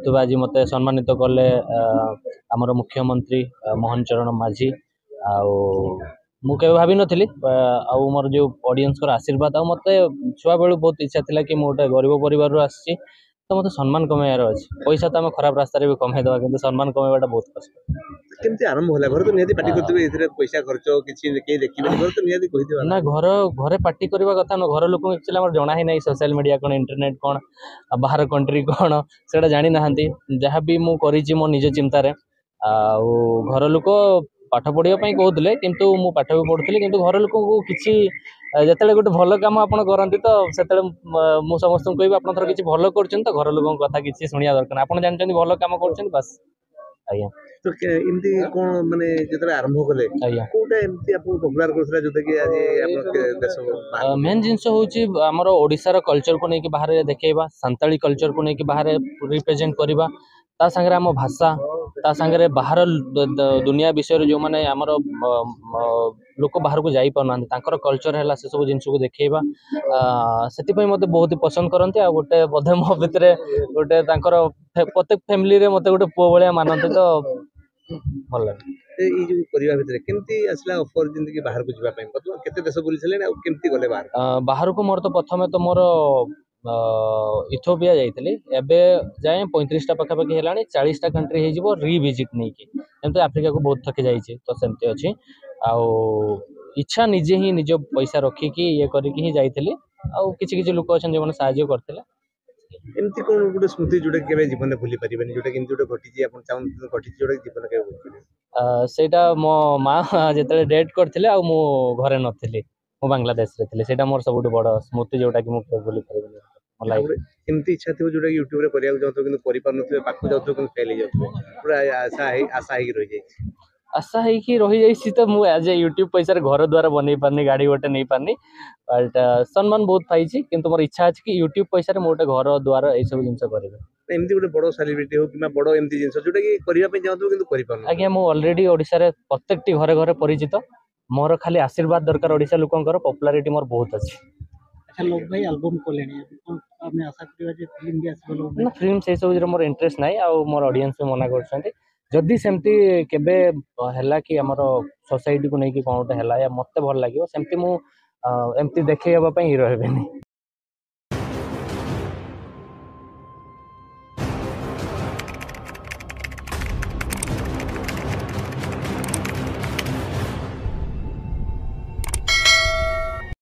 तो आज मत सम्मानित कले आमर मुख्यमंत्री मोहन चरण माझी मुझे भावी नी मोर जो ऑडियंस आशीर्वाद मत छुआ बेलू बहुत इच्छा थी कि मुझे गरीब परिवार आसी तो मत सम्मान कमाइबार अच्छे पैसा तो आम खराब रास्तार भी कमाईदे कि सम्मान कमाइबाटा बहुत कष्ट केमती आरंभ होला घर तो निहाती पार्टी करथिबे एथिरे पैसा खर्च किछि के देखिबे घर तो निहाती कहिदिबा ना घर घरे पार्टी करबा कथा न घर लोक एक्चुअली हमर जणा ही नहीं सोशल मीडिया कोन इंटरनेट कोन बाहर कंट्री कोन सेटा जानि नाहंती जहाँ भी मु करिछि मो निज चिंता रे घर लोक पाठ पढ़िया पई कहउतले किंतु मु पाठ भी पढ़ुतली किंतु घर लोक को किछि जेतेले गोटे भल काम आपन करंती तो सेतेले मु समस्त कहबी आपन थर किछि भल करछन तो घर लोक कथा किछि सुनिया दरकार आपन जानछन भल काम करछन बस आज्ञा तो एमती कोन माने जेतले आरंभ कले कोटा एमती आपन पॉपुलर करथला जोते कि आज आपन देश मेन जिनस होची हमर ओडिसा रो कल्चर को नै कि बाहर देखेबा संताली कल्चर को नै कि बाहर रिप्रेजेंट करबा ता संगे हम भाषा ता संगे बाहर दुनिया विषय जो माने हमर लोक बाहर को जाई पाना तांकर कल्चर है से सब जिनस को देखेबा सेति पई मते बहुत पसंद करंती आ गोटे बधे मो भितरे गोटे तांकर प्रत्येक फैमिली रे मते गोटे पो भलिया मानते तो भल लागे ए जो परिवार भितरे केमती असला ऑफर जिंदगी बाहर को जिबा पई मतलब केते देश बुली छले आ केमती गले बाहर को मोर तो प्रथमे तो मोर इथियोपिया जाइली एबे जाए 35टा पाखापाखि हेलानी 40टा कंट्री हो रिविजिट नहीं कि एमती आफ्रिका को बहुत थके जाइए तो सेमती अच्छी इच्छा निजे ही निज पैसा रखिकी ये करके ही जाइली आउ किछि किछि लोक अच्छा जो साहाଯ୍य करथिले एमती कोन गुटे स्मृति जोटे केबे जीवन में भूली परिबेनी जोटे किंतु जोटे घटी जी आपन चाहन घटी जोटे जीवन के भूली परिबेनी सेटा मो माँ जेतले डेट करथिले आ मो घरे नथिली मो बांग्लादेश रे थिले सेटा मोर सबुठ बड़ स्मृति जोटा कि मो भूली परिबेनी एमती इच्छा थी जोटा यूट्यूब रे करिया जातो किंतु करि पार नथिबे पाखु जातो किंतु फेल हो जातो पूरा आशा ही रह जाई आशा है कि रही जाइए तो मुझे एज ए यूट्यूब पैसा घर द्वारा बन पारनी गाड़ी गोटे नहीं पारनी बट सम्मान बहुत पाई किंतु मोर इच्छा अच्छी कि यूट्यूब पैसा मोटे घर द्वारा ये सब जिन करेंगे एमती गोटे बड़ सेलिब्रिटी हो कि बड़ एमती जिंस जोटा कि करिया पे चाहतो किंतु करि पारनो आज्ञा मु ऑलरेडी ओडिसा रे प्रत्येकटी घरे घरे परिचित मोर खाली आशीर्वाद दरकार ओडिसा लोकंकर पॉपुलैरिटी मोर बहुत अच्छी अच्छा लोग भाई एल्बम को लेने हमें आशा करिया जे फिल्म भी आसबो लोग ना फिल्म से सब मोर इंटरेस्ट नाही आ मोर ऑडियंस भी मना करछन्ती जदि सेमती केबे हैला कि हमर सोसाइटी को नै कि कोन गोटे हैला या मते भल लागियो सेमती मु एमती देखै हबा पई हीरो हेबेनी